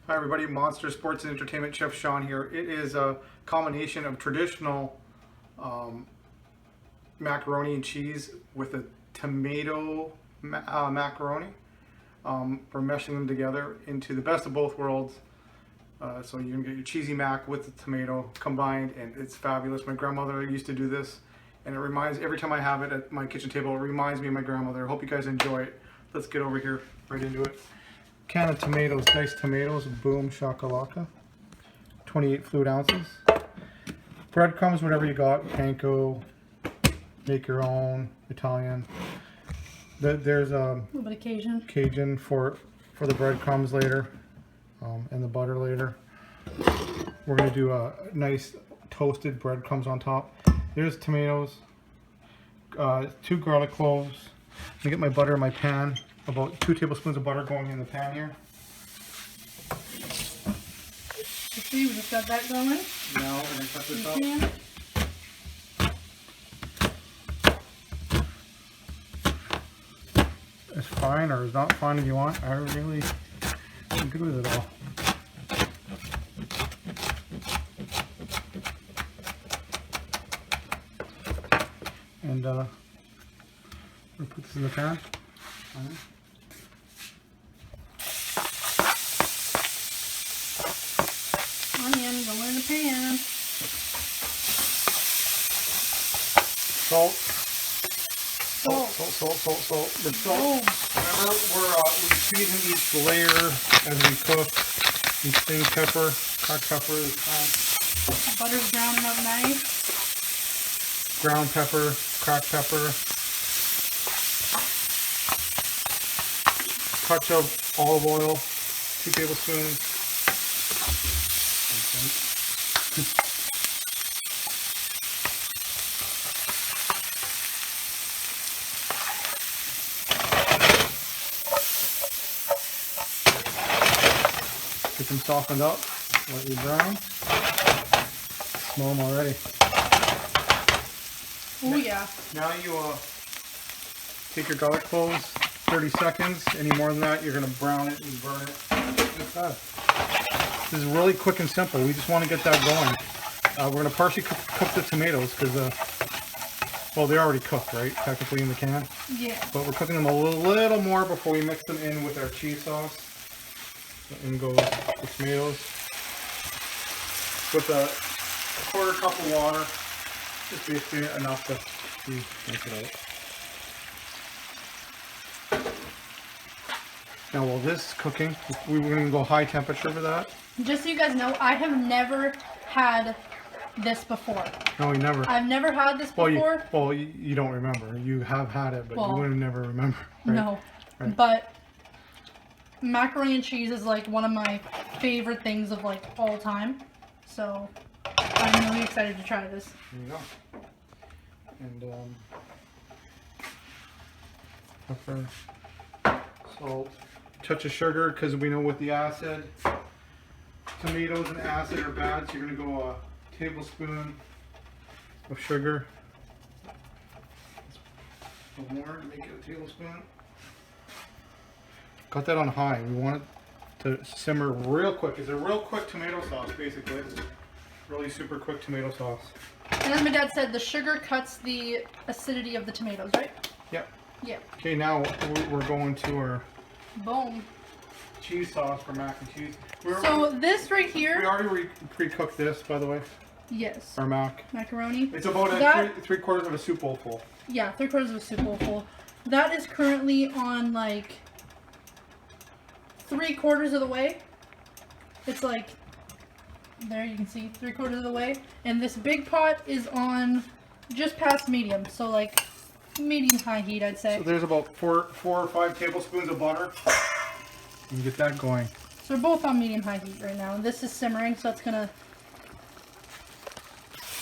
Hi everybody, Monster Sports and Entertainment Chef Sean here. It is a combination of traditional macaroni and cheese with a tomato macaroni. We're meshing them together into the best of both worlds. So you can get your cheesy mac with the tomato combined, and it's fabulous. My grandmother used to do this, and it reminds, every time I have it at my kitchen table, it reminds me of my grandmother. I hope you guys enjoy it. Let's get over here right into it. Can of tomatoes, diced tomatoes, boom shakalaka. 28 fluid ounces. Breadcrumbs, whatever you got, panko, make your own, Italian. There's a little bit of Cajun for the breadcrumbs later, and the butter later. We're gonna do a nice toasted breadcrumbs on top. There's tomatoes, 2 garlic cloves. I'm gonna get my butter in my pan. About 2 tablespoons of butter going in the pan here. You see, we just got that going. Now we're gonna cut this up. It's fine or it's not fine if you want. I really am good with it all. And we'll put this in the pan. Onion, go in the pan. Salt. Salt. Salt. The salt. Remember, we're season each layer as we cook. Each thing, pepper, cracked pepper is fine. Butter's browning up nice. Ground pepper, cracked pepper. Touch of olive oil, 2 tablespoons. Get them softened up, lightly brown. Smell them already. Oh yeah. Now you take your garlic cloves, 30 seconds. Any more than that, you're going to brown it and burn it. This is really quick and simple. We just want to get that going. We're going to partially cook the tomatoes because, well, they're already cooked, right? Technically in the can. Yeah. But we're cooking them a little more before we mix them in with our cheese sauce. In goes the tomatoes. With a 1/4 cup of water. Just basically enough to make it out. Now while this is cooking, we were going to go high temperature for that. Just so you guys know, I have never had this before. No, you never. I've never had this before. Well, you don't remember. You have had it, but you would have never remember. Right? No. Right. But macaroni and cheese is like one of my favorite things of like all time. So I'm really excited to try this. There you go. And pepper, salt, touch of sugar, because we know with the acid, tomatoes and acid are bad, so you're going to go a tablespoon of sugar. A little more to make it a tablespoon. Got that on high. We want it to simmer real quick. It's a real quick tomato sauce, basically. Really super quick tomato sauce. And as my dad said, the sugar cuts the acidity of the tomatoes, right? Yep. Yeah. Okay, now we're going to our boom cheese sauce for mac and cheese. So this right here. We already pre-cooked this, by the way. Yes. Our macaroni. It's about three quarters of a soup bowl full. Yeah, 3/4 of a soup bowl full. That is currently on like 3/4 of the way. It's like there, you can see 3/4 of the way, and this big pot is on just past medium, so like medium high heat, I'd say. So there's about 4 or 5 tablespoons of butter. And get that going. So we're both on medium high heat right now, and this is simmering, so it's gonna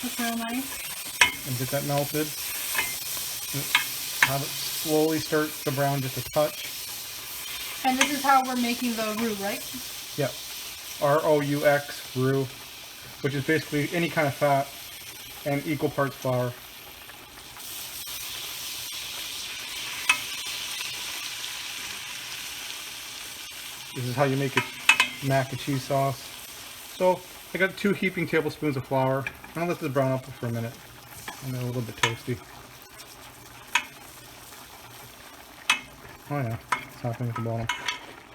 look real nice. And get that melted. Have it slowly start to brown just a touch. And this is how we're making the roux, right? Yep. R-O-U-X, roux, which is basically any kind of fat and equal parts flour. This is how you make it mac and cheese sauce. So I got 2 heaping tablespoons of flour. I'm gonna let this brown up for a minute. And they're a little bit toasty. Oh yeah, it's happening at the bottom.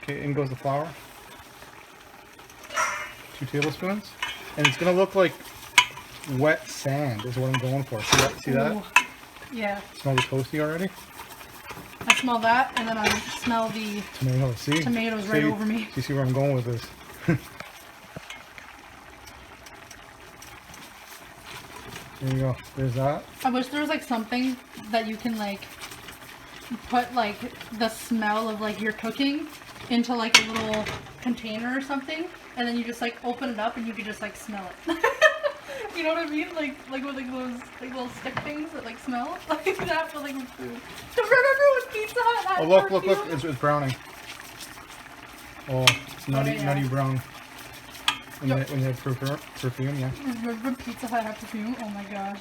Okay, in goes the flour. 2 tablespoons. And it's gonna look like wet sand is what I'm going for. See that? Ooh, yeah. Smell the toasty already? I smell that, and then I smell the tomatoes right over me. You see where I'm going with this? There you go. There's that. I wish there was like something that you can like put like the smell of like your cooking into like a little container or something, and then you just like open it up and you can just like smell it. You know what I mean? Like with like those like little stick things that like smell like that, but like with food. Remember when Pizza Hut had Look! It's browning. Oh, it's nutty, nutty brown. When you had perfume, yeah. Remember Pizza Hut had perfume? Oh my gosh.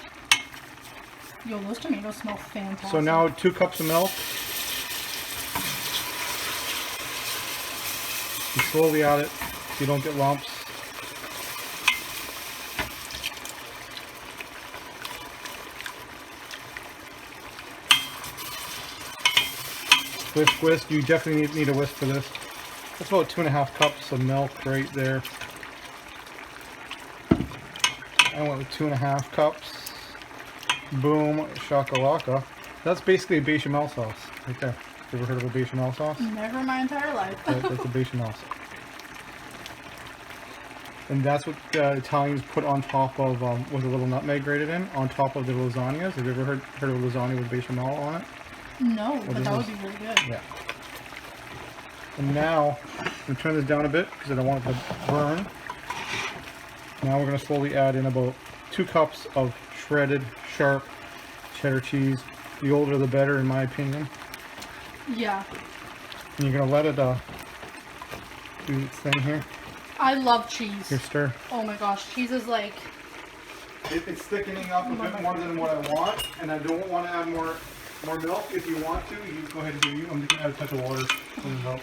Yo, those tomatoes smell fantastic. So now 2 cups of milk. You slowly add it so you don't get lumps. Whisk. You definitely need a whisk for this. That's about 2.5 cups of milk right there. I went with 2.5 cups. Boom, shakalaka. That's basically a bechamel sauce right there. You ever heard of a bechamel sauce? Never in my entire life. That's a bechamel sauce. And that's what the Italians put on top of, with a little nutmeg grated in, on top of the lasagnas. Have you ever heard of a lasagna with bechamel on it? No, but that would be really good. Yeah. And now, I'm going to turn this down a bit because I don't want it to burn. Now we're going to slowly add in about 2 cups of shredded, sharp cheddar cheese. The older the better, in my opinion. Yeah. And you're going to let it do its thing here. I love cheese. Here, stir. Oh my gosh, cheese is like... It's thickening up a bit more than what I want, and I don't want to add more milk. If you want to, you go ahead and do you. I'm just going to add a touch of water to the milk.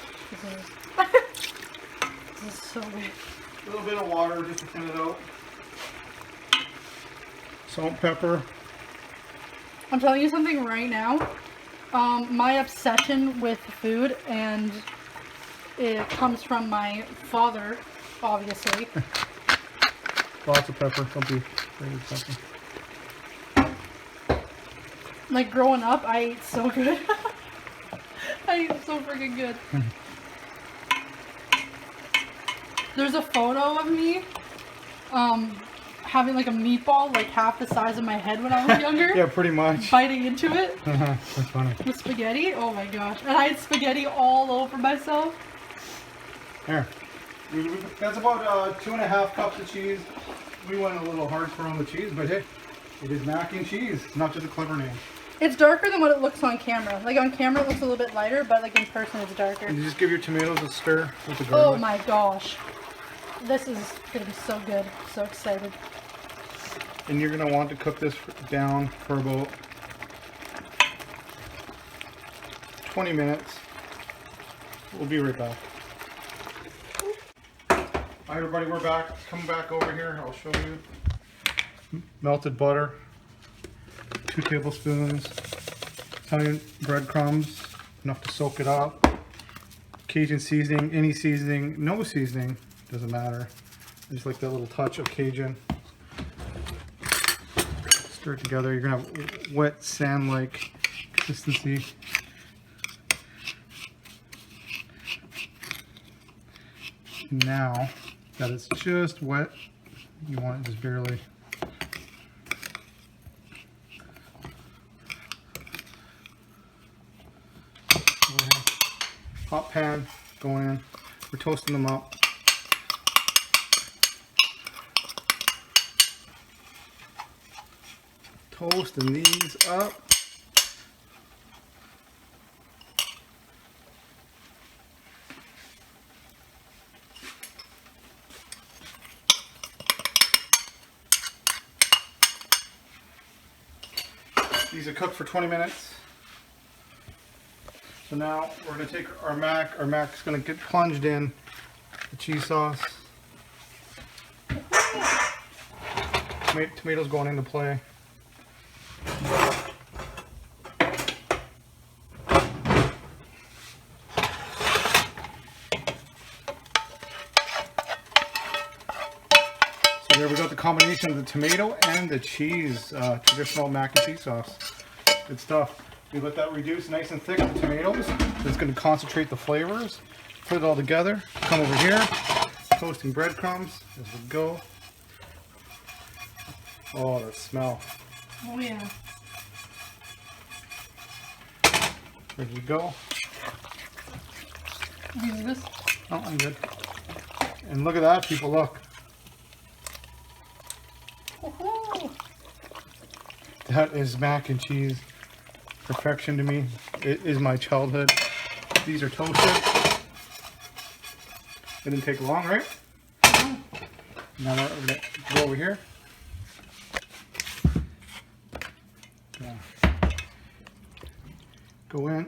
This is so good. A little bit of water just to thin it out. Salt, pepper. I'm telling you something right now. My obsession with food, and it comes from my father, obviously. Lots of pepper. Don't be afraid of pepper. Like growing up, I ate so good. I ate so freaking good. There's a photo of me having like a meatball like half the size of my head when I was younger. Yeah, pretty much. Biting into it. That's funny. With spaghetti. Oh my gosh. And I had spaghetti all over myself. Here. That's about 2.5 cups of cheese. We went a little hardcore on the cheese, but hey, it is mac and cheese. It's not just a clever name. It's darker than what it looks on camera. Like on camera it looks a little bit lighter, but like in person it's darker. And you just give your tomatoes a stir with the garlic. Oh my gosh. This is going to be so good. So excited. And you're going to want to cook this down for about 20 minutes. We'll be right back. Hi everybody, we're back. Come back over here. I'll show you. Melted butter. 2 tablespoons. Italian breadcrumbs. Enough to soak it up. Cajun seasoning. Any seasoning. No seasoning. Doesn't matter. I just like that little touch of Cajun. Stir it together. You're going to have wet sand-like consistency. Now that it's just wet, you want it just barely. Hot pan going in. We're toasting them up. Toasting these up. These are cooked for 20 minutes. So now we're going to take our mac. Our mac's going to get plunged in the cheese sauce. Tomatoes going into play. So there we got the combination of the tomato and the cheese, traditional mac and cheese sauce. Good stuff. We let that reduce nice and thick, the tomatoes. It's going to concentrate the flavors. Put it all together. Come over here. Toasting breadcrumbs as we go. Oh, that smell. Oh yeah. There we go. Use this. Oh, I'm good. And look at that, people, look. Woohoo! That is mac and cheese perfection to me. It is my childhood. These are toasted. It didn't take long, right? Now we're going to go over here. Yeah. Go in.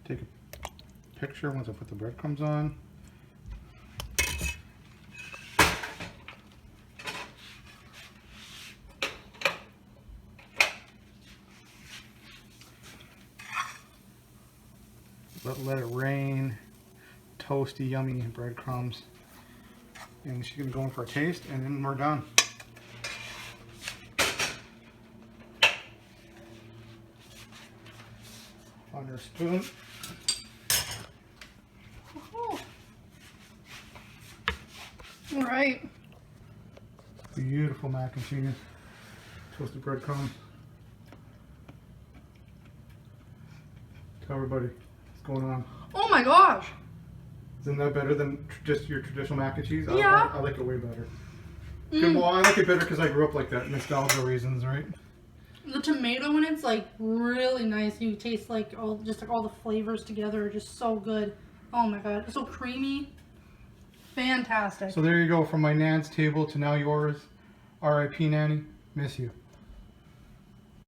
Take a picture once I put the breadcrumbs on. Let it rain. Toasty, yummy breadcrumbs. And she's going to go in for a taste, and then we're done. On your spoon. All right. Beautiful mac and cheese. Toasted breadcrumbs. Tell everybody what's going on. Oh my gosh. Isn't that better than just your traditional mac and cheese? Yeah. I like it way better. Well, I like it better because I grew up like that. Nostalgia reasons, right? The tomato in it's like really nice. You taste like all the flavors together are just so good. Oh my god, it's so creamy. Fantastic. So there you go, from my nan's table to now yours. R.I.P. Nanny. Miss you.